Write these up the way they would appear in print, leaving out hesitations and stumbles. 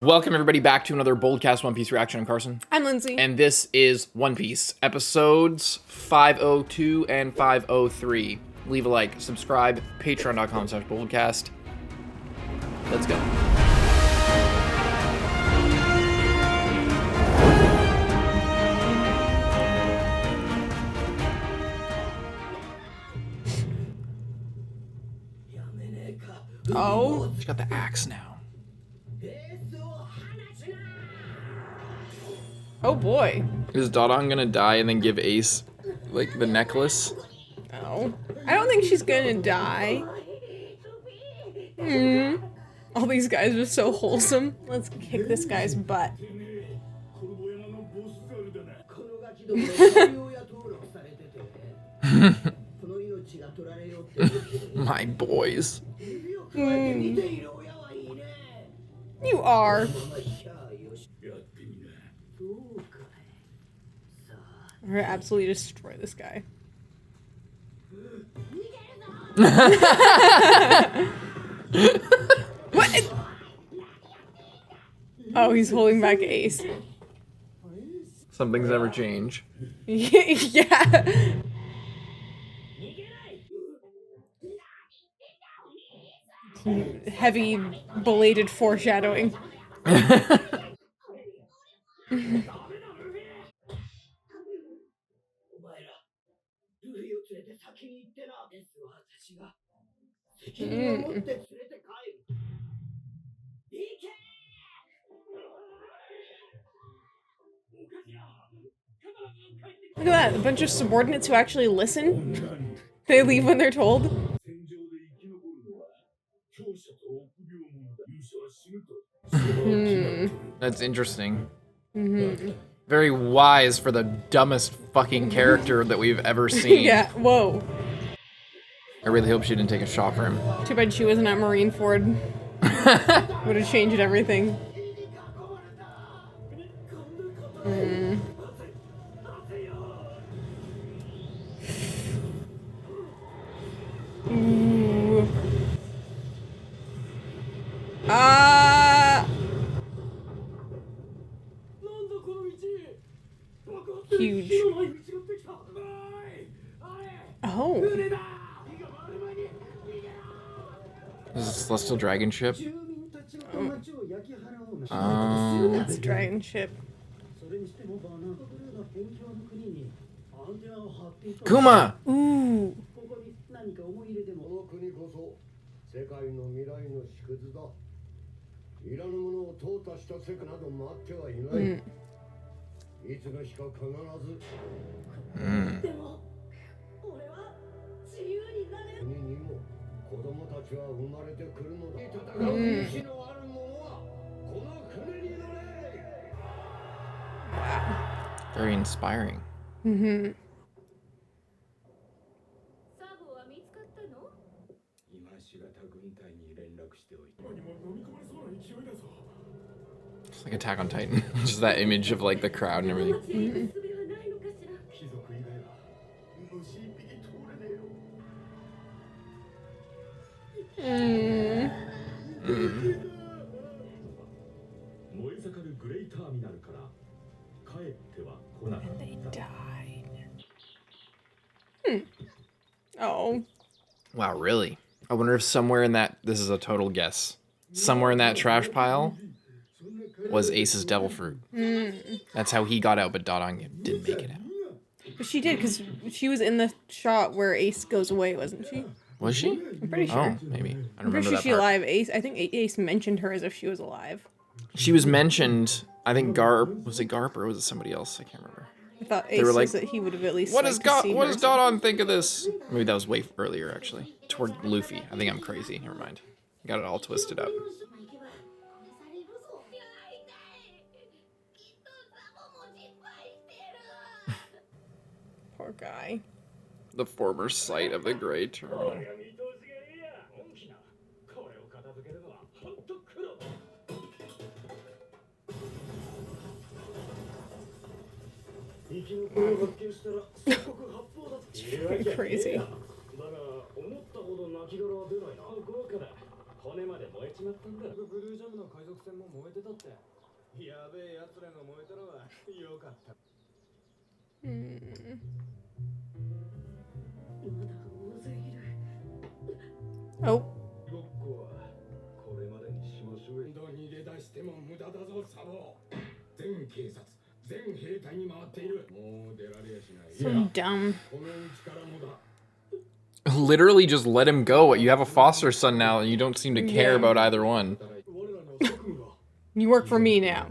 Welcome everybody back to another BOLDcast One Piece reaction. I'm Carson. I'm Lindsay. And this is One Piece, episodes 502 and 503. Leave a like, subscribe, patreon.com/BOLDcast. Let's go. Oh. She's got the axe now. Oh boy. Is dadan gonna die and then give Ace, like, the necklace? Oh. I don't think she's gonna die. All these guys are so wholesome. Let's kick this guy's butt. My boys. You are. We're gonna absolutely destroy this guy. What? Oh, he's holding back Ace. Some things never change. Yeah. Heavy, belated foreshadowing. Look at that, a bunch of subordinates who actually listen. They leave when they're told. That's interesting. Very wise for the dumbest fucking character that we've ever seen. Yeah, whoa. I really hope she didn't take a shot for him. Too bad she wasn't at Marineford. Would have changed everything. Ooh. Huge. Oh. Is this a Celestial Dragon ship? It's a dragon ship. Kuma! Ooh. Very inspiring. It's like Attack on Titan. Just that image of like the crowd and everything. They died. Oh. Wow, really? I wonder if somewhere in that, this is a total guess, somewhere in that trash pile was Ace's devil fruit. That's how he got out, but dadan didn't make it out. But she did, because she was in the shot where Ace goes away, wasn't she? Was she? I'm pretty sure. Oh, maybe. I don't I'm remember pretty sure that she's part. alive. I think Ace mentioned her as if she was alive. She was mentioned, I think Garp, was it Garp or was it somebody else? I can't remember. I thought Ace were like, says that he would have at least What liked does to see what her. does dadan think of this? Maybe that was way earlier, actually. Toward Luffy. I think I'm crazy. Never mind. Got it all twisted up. Poor guy. The former site of the Great Terminal. Crazy. Oh. So dumb. Literally just let him go. You have a foster son now, and you don't seem to care about either one. You work for me now.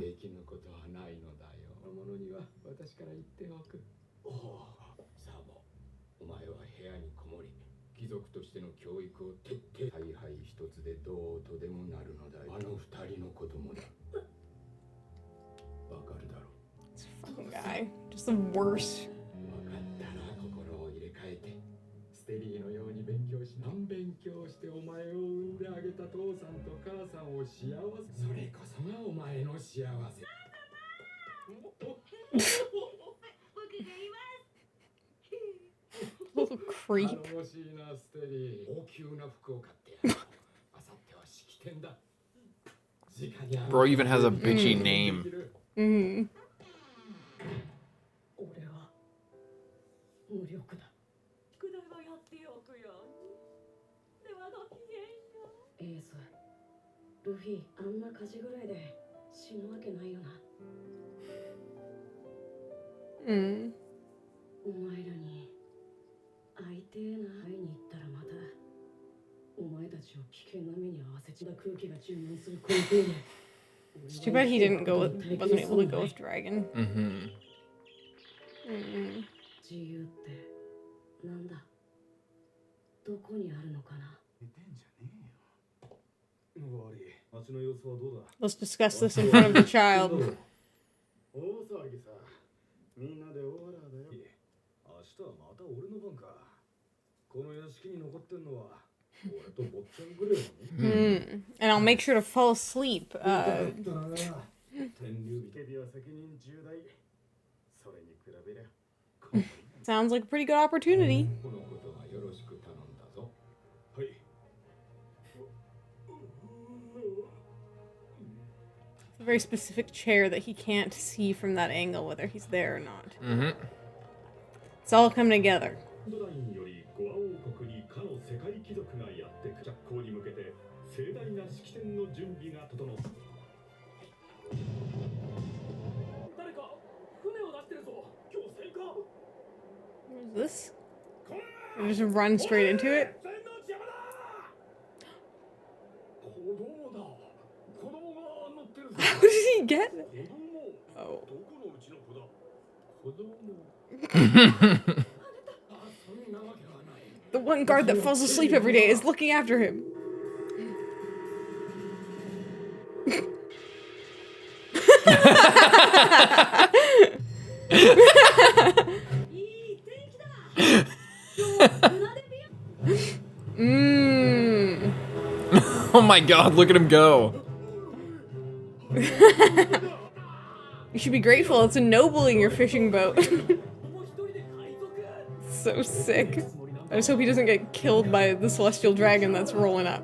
This fucking guy. Just the worst. Little creep. Bro even has a bitchy name. Mm-hmm. Mm. It's too bad he didn't go with, wasn't able to go with Dragon. Mm-hmm. Mm. Let's discuss this in front of the child. And I'll make sure to fall asleep. Sounds like a pretty good opportunity. It's a very specific chair that he can't see from that angle, whether he's there or not. Mm-hmm. It's all coming together. What is this? I just run straight into it. How did he get it? Oh. The one guard that falls asleep every day is looking after him. Oh my god, look at him go. You should be grateful. It's ennobling your fishing boat. So sick. I just hope he doesn't get killed by the celestial dragon that's rolling up.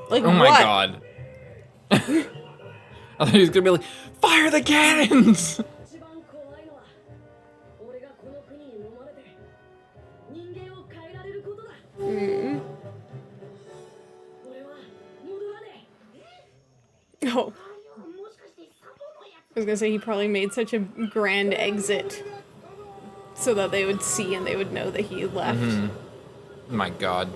Like, oh my what? god. I thought he was gonna be like, fire the cannons! Oh. I was gonna say he probably made such a grand exit so that they would see and they would know that he left. Oh my god.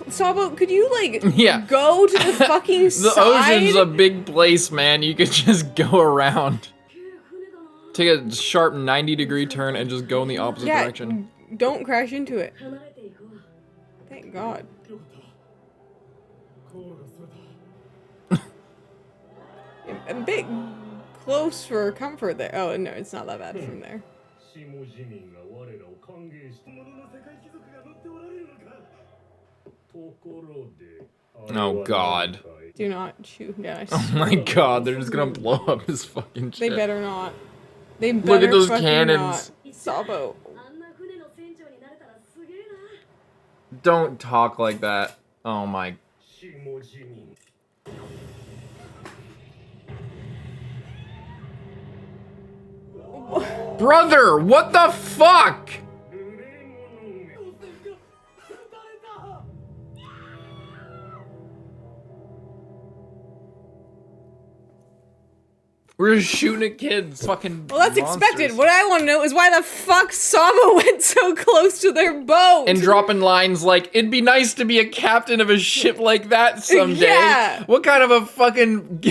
Sabo, could you, like, Yeah. go to the fucking The side? ocean's a big place, man. You could just go around. Take a sharp 90-degree turn and just go in the opposite direction. Don't crash into it. Thank God. A bit close for comfort there. Oh, no, it's not that bad from there. Oh god. Do not shoot him down. I Oh my god, they're just gonna blow up his fucking ship. They better not. They better Look at those fucking cannons. not. Sabo. Don't talk like that. Oh my. Brother, what the fuck? We're just shooting at kids. Fucking Well, that's monsters. expected. What I want to know is why the fuck SABO went so close to their boat. And dropping lines like, it'd be nice to be a captain of a ship like that someday. Yeah. What kind of a fucking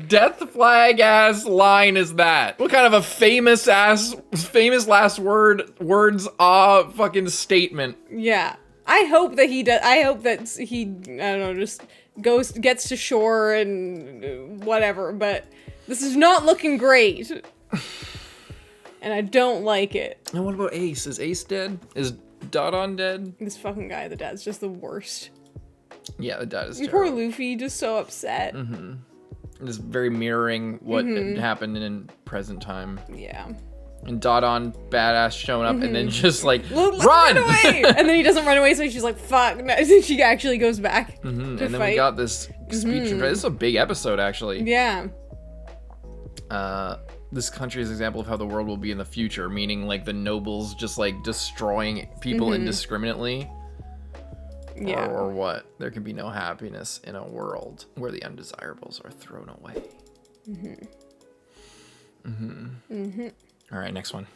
death flag ass line is that? What kind of a famous last words fucking statement? Yeah. I hope that he does. I hope that he, I don't know, just gets to shore and whatever, but this is not looking great. And I don't like it. And what about Ace? Is Ace dead? Is dadan dead? This fucking guy, the dad's just the worst. Yeah, the dad is And terrible. poor Luffy, just so upset. Just very mirroring what happened in present time. Yeah. And dadan badass showing up and then just like, Let's run! away! And then he doesn't run away, so she's like, fuck. No. She actually goes back to And then fight. we got this speech. This is a big episode, actually. Yeah. This country is an example of how the world will be in the future, meaning like the nobles just like destroying people indiscriminately. Yeah. Or what? There can be no happiness in a world where the undesirables are thrown away. All right, next one.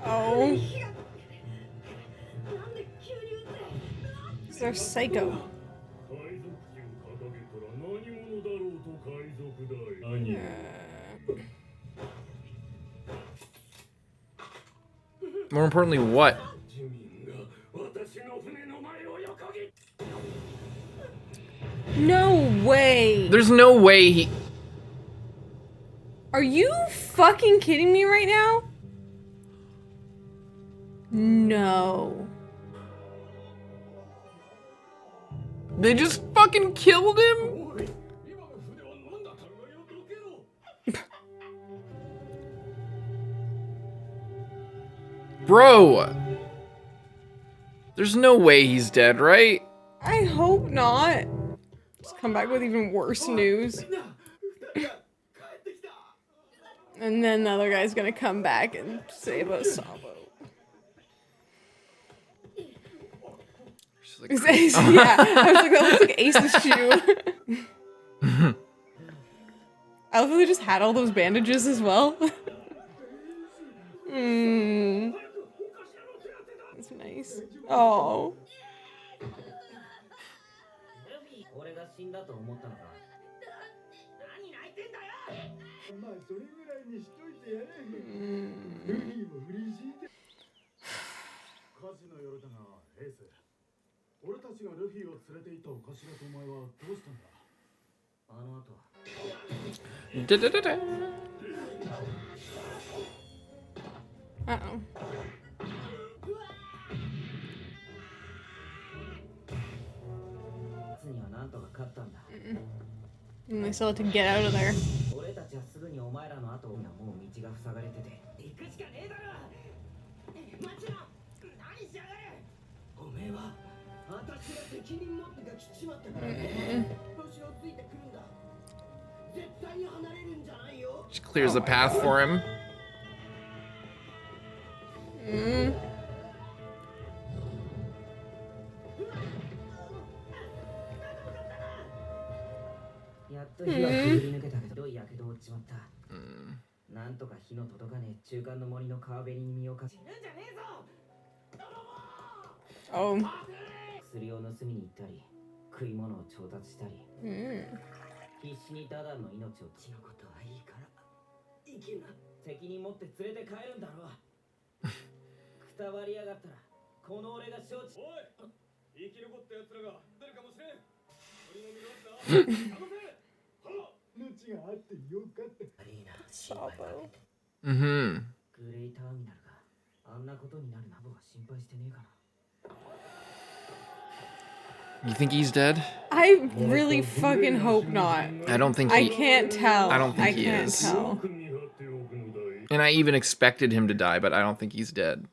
Oh. They're psycho. More importantly, what? No way. There's no way he... Are you fucking kidding me right now? No. They just fucking killed him? Bro! There's no way he's dead, right? I hope not. Just come back with even worse news. And then the other guy's gonna come back and say about SABO. She's like, Is Ace, yeah, I was like, that looks like Ace's shoe. I love how they just had all those bandages as well. That's nice. Oh. Da-da-da-da. Uh-oh. And they still have to get out of there. She clears the path for him. Oh. SABO. Mm-hmm. You think he's dead? I really fucking hope not. I don't think I he... can't tell. I don't think he can't is. tell. And I even expected him to die, but I don't think he's dead.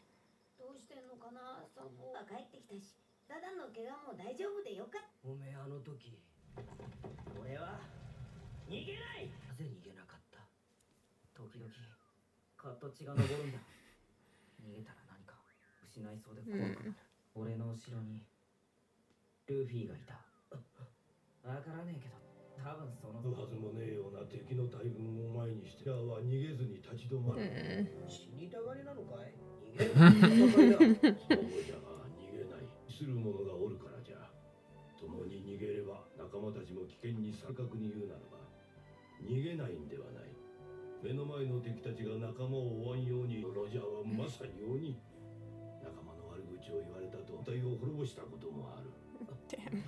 Damn.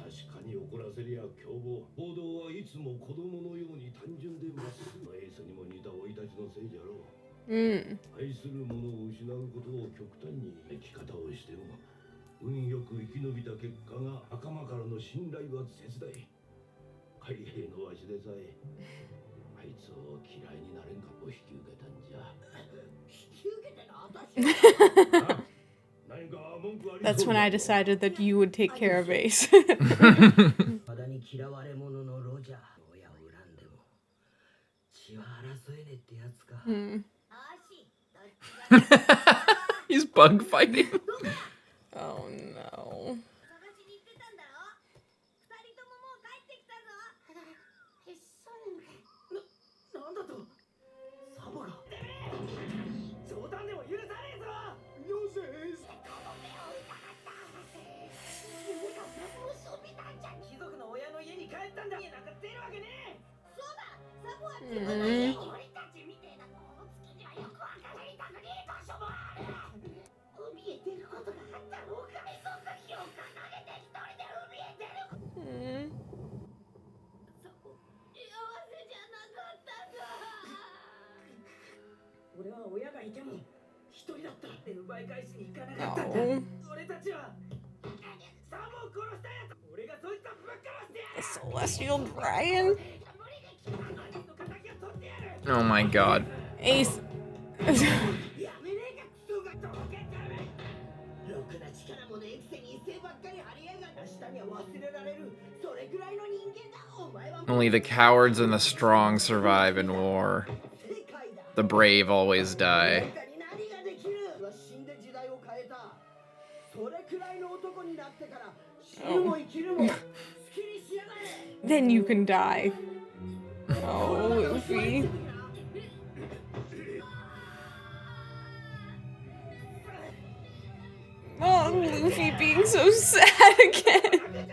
That's when I decided that you would take care of Ace. He's bug fighting. Oh no. No. The Celestial Dragon? Oh my god. Ace. Only the cowards and the strong survive in war. The brave always die. Oh. Then you can die. Oh, Luffy. Oh, Luffy being so sad again.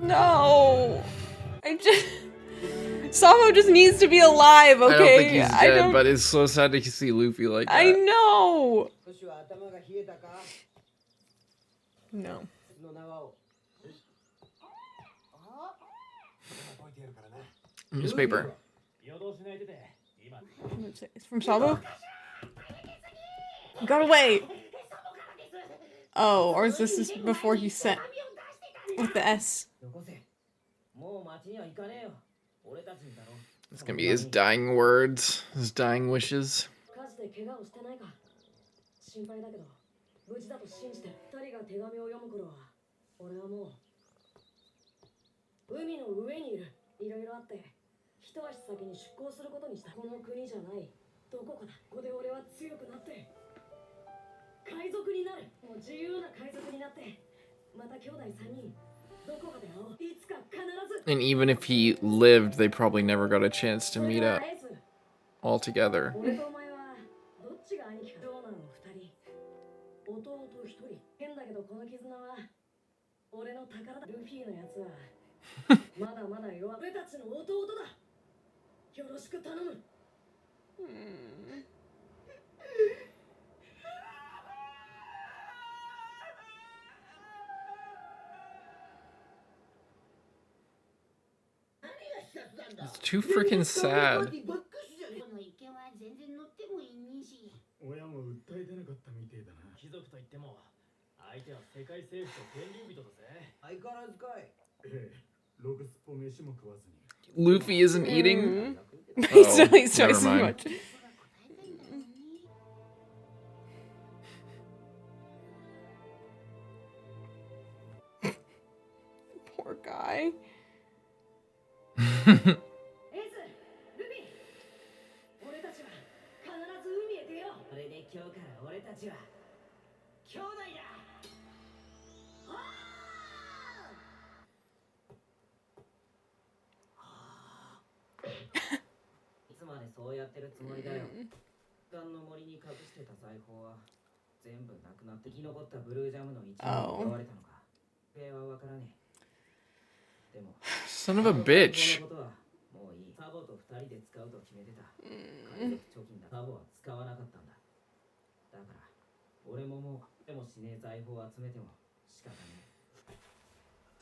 No. SABO just needs to be alive, okay? I don't think he's dead, but it's so sad to see Luffy like that. I know. No. Newspaper. It's from SABO? Got away. Oh, or is this before he sent with the S? It's gonna be his dying words, his dying wishes. And even if he lived, they probably never got a chance to meet up all together. It's too freaking sad. 親も訴え出なかったみてえだな。貴族と言っても相手は世界政府と天竜人だぜ。相変わらずかい。ええ、ログスポ飯も食わずに。Luffy isn't eating? He's Oh, really so never mind. much. Poor guy. 今日から俺たちは兄弟だ。いつまでそうやってるつもりだよ。ガンの森に隠してた財宝は全部なくなって生き残ったブルージャムの一部に奪われたのか。原因はわからねえ。でも Son of a bitch. もういい。サボと二人で使うと決めてた。海賊貯金だ。サボは使わなかったんだ。だから俺ももうでもしねえ財宝を集めても仕方ねえ。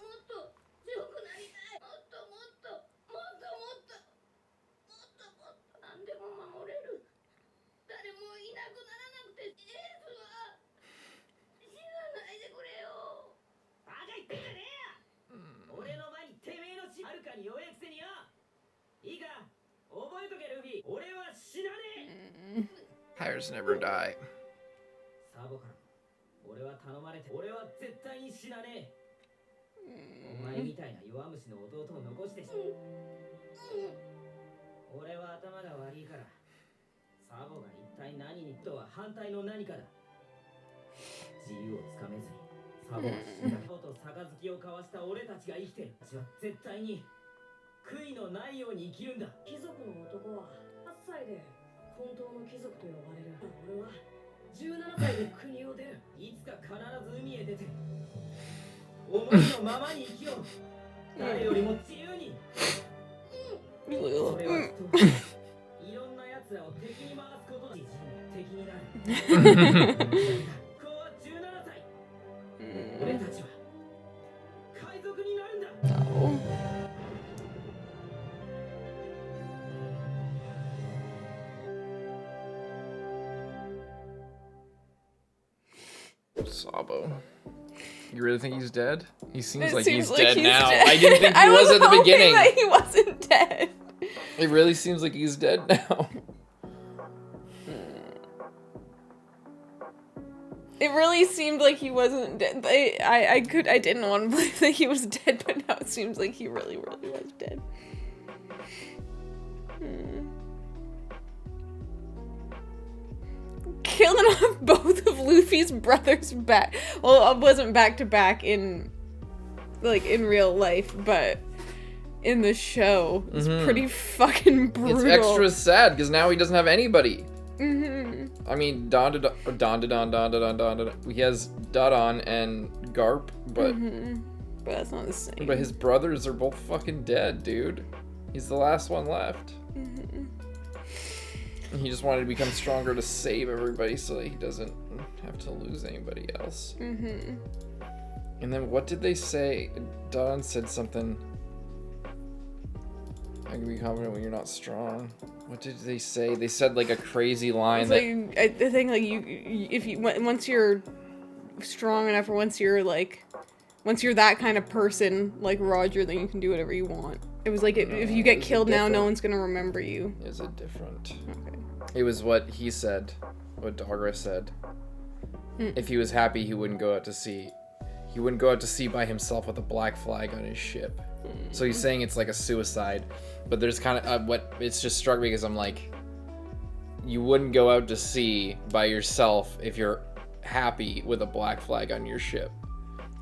もっと強くなりたい。もっともっともっともっともっともっと何でも守れる。誰もいなくならなくてエースは死なないでくれよ。バカ言ってんじゃねえや。俺の前にてめえの死はるかに弱いくせによ。いいか覚えとけルフィ。俺は死なねえ。 Pirates never die. サボから俺は頼まれて俺は絶対に死なねえ。お前みたいな弱虫の弟を残して俺は頭が悪いからサボが一体何にとは反対の何かだ。自由をつかめずにサボは死んだ。サボと杯を交わした俺たちが生きてる。私は絶対に悔いのないように生きるんだ。貴族の男は8歳で本当の貴族と呼ばれる。俺は17歳で国を出る。いつか必ず海へ出て思いのままに生きよう。誰よりも自由に。それはきっといろんな奴らを敵に回すことで敵になる。こうは17歳。俺たちは海賊になるんだ。Sabo. You really think he's dead? He seems It like seems he's like dead he's now. dead. I didn't think he was at the hoping beginning. That he wasn't dead. It really seems like he's dead now. It really seemed like he wasn't dead. I didn't want to believe that he was dead, but now it seems like he really, really was dead. Killing off both of Luffy's brothers back. Well, it wasn't back to back in real life, but in the show, it's pretty fucking brutal. It's extra sad because now he doesn't have anybody. I mean, Don. He has Dadan and Garp, but that's not the same. But his brothers are both fucking dead, dude. He's the last one left. He just wanted to become stronger to save everybody so that he doesn't have to lose anybody else. And then what did they say? Dadan said something. I can be confident when you're not strong. What did they say? They said like a crazy line It's like, I think like once you're strong enough, or once you're that kind of person like Roger, then you can do whatever you want. It was like if you get killed now, no one's gonna remember you. Is it different? Okay. It was what he said, what Dagra said. If he was happy, he wouldn't go out to sea. He wouldn't go out to sea by himself with a black flag on his ship. So he's saying it's like a suicide, but there's kind of what it's just struck me because I'm like, you wouldn't go out to sea by yourself if you're happy with a black flag on your ship.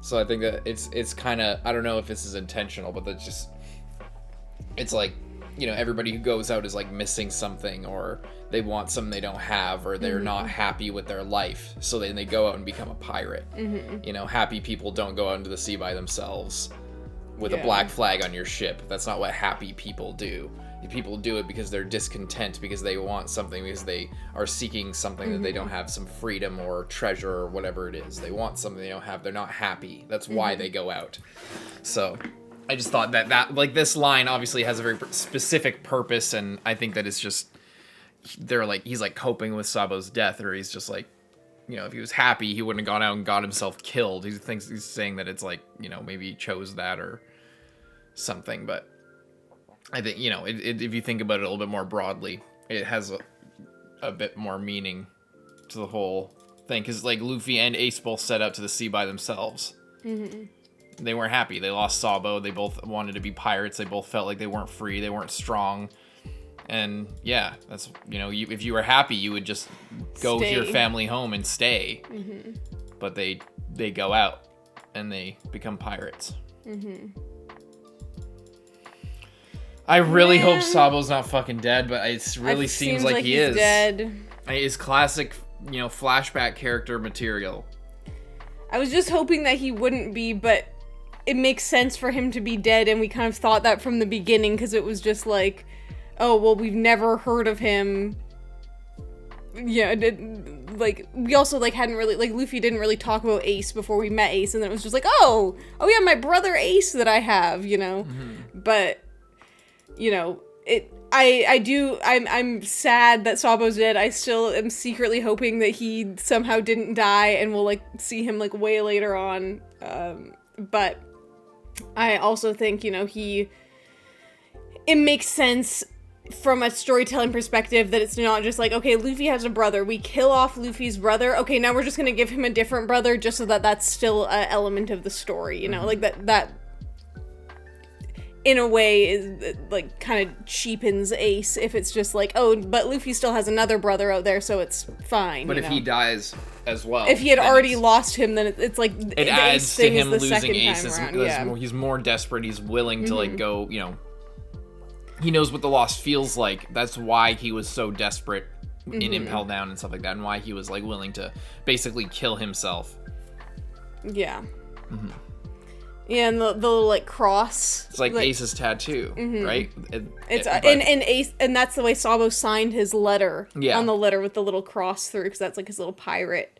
So I think that it's kind of, I don't know if this is intentional, but that's just, it's like, you know, everybody who goes out is like missing something, or they want something they don't have, or they're not happy with their life, so then they go out and become a pirate. You know, happy people don't go out into the sea by themselves with a black flag on your ship. That's not what happy people do. People do it because they're discontent, because they want something, because they are seeking something that they don't have, some freedom or treasure or whatever it is. They want something they don't have. They're not happy. That's why they go out. So I just thought that like this line obviously has a very specific purpose, and I think that it's just he's like coping with Sabo's death, or he's just like, if he was happy, he wouldn't have gone out and got himself killed. He's saying that it's like, maybe he chose that or something. But I think, if you think about it a little bit more broadly, it has a bit more meaning to the whole thing, because like Luffy and Ace both set out to the sea by themselves. They weren't happy. They lost Sabo. They both wanted to be pirates. They both felt like they weren't free. They weren't strong. And yeah, that's, if you were happy, you would just go to your family home and stay. But they go out and they become pirates. I really hope Sabo's not fucking dead, but it really seems like he is. Dead. It's classic, flashback character material. I was just hoping that he wouldn't be, but it makes sense for him to be dead, and we kind of thought that from the beginning, because it was just like, oh, well, we've never heard of him. Yeah, we also, hadn't really, Luffy didn't really talk about Ace before we met Ace, and then it was just like, oh yeah, my brother Ace that I have, But, I'm sad that Sabo's dead. I still am secretly hoping that he somehow didn't die, and we'll, see him, way later on. But I also think, it makes sense from a storytelling perspective that it's not just like, okay, Luffy has a brother, we kill off Luffy's brother, okay, now we're just gonna give him a different brother just so that that's still an element of the story, that in a way is kind of cheapens Ace if it's just like, oh, but Luffy still has another brother out there, so it's fine. But if he dies as well, if he had already lost him, then it's like it adds to him losing Ace. Yeah. He's more desperate. He's willing to go. He knows what the loss feels like. That's why he was so desperate in Impel Down and stuff like that, and why he was willing to basically kill himself. Yeah. Yeah, and the little cross. It's like Ace's tattoo, right? And Ace, and that's the way Sabo signed his letter. Yeah. On the letter with the little cross through, because that's his little pirate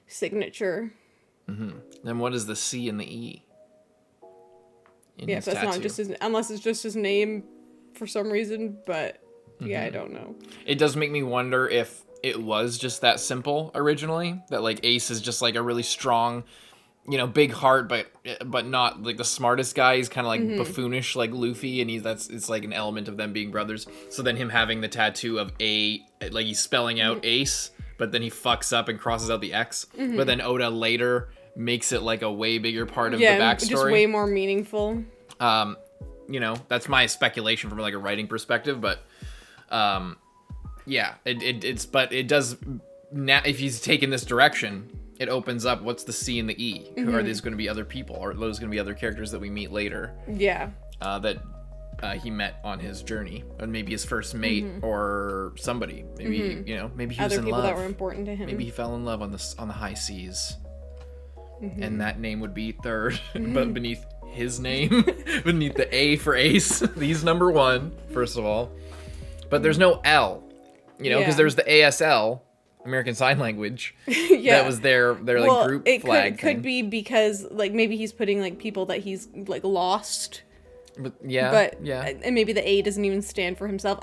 signature. Then what is the C and the E? Yeah, so that's not just unless it's just his name for some reason, but yeah, I don't know. It does make me wonder if it was just that simple originally, that Ace is just a really strong, big heart, but not the smartest guy. He's kind of buffoonish like Luffy, and it's an element of them being brothers. So then him having the tattoo of A, he's spelling out Ace, but then he fucks up and crosses out the X. But then Oda later makes it a way bigger part of the backstory. Just way more meaningful. That's my speculation from a writing perspective, but it does now, if he's taken this direction, it opens up what's the C and the E. Are these going to be other people, or are those going to be other characters that we meet later? Yeah. That he met on his journey, or maybe his first mate, or somebody. Maybe maybe he was in love. Other people that were important to him. Maybe he fell in love on the high seas, and that name would be third, but beneath his name, beneath the A for Ace, he's number one, first of all. But there's no L, because there's the ASL, American Sign Language. That was their group flag. It could be because maybe he's putting people that he's lost. But and maybe the A doesn't even stand for himself.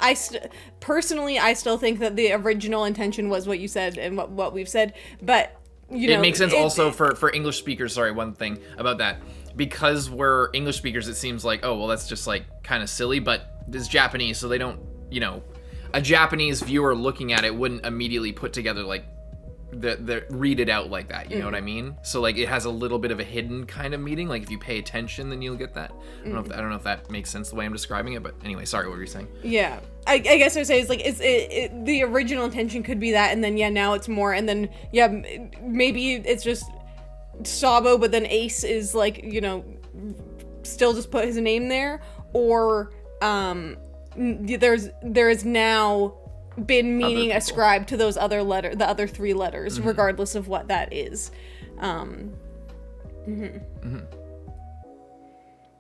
Personally, I still think that the original intention was what you said and what we've said, but it makes sense also for English speakers. Sorry, one thing about that. Because we're English speakers, it seems like, oh, well, that's just kind of silly, but it's Japanese, so they don't, a Japanese viewer looking at it wouldn't immediately put together read it out like that, you know what I mean? So it has a little bit of a hidden kind of meaning. If you pay attention, then you'll get that. I don't know if that makes sense the way I'm describing it, but anyway, sorry, what were you saying? Yeah, I guess what I would say is the original intention could be that, and then now it's more, and then maybe it's just Sabo, but then Ace is still just put his name there, or there is now been meaning ascribed to those the other three letters, regardless of what that is.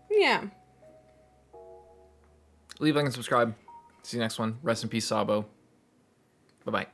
Yeah. Leave, like, and subscribe. See you next one. Rest in peace, Sabo. Bye-bye.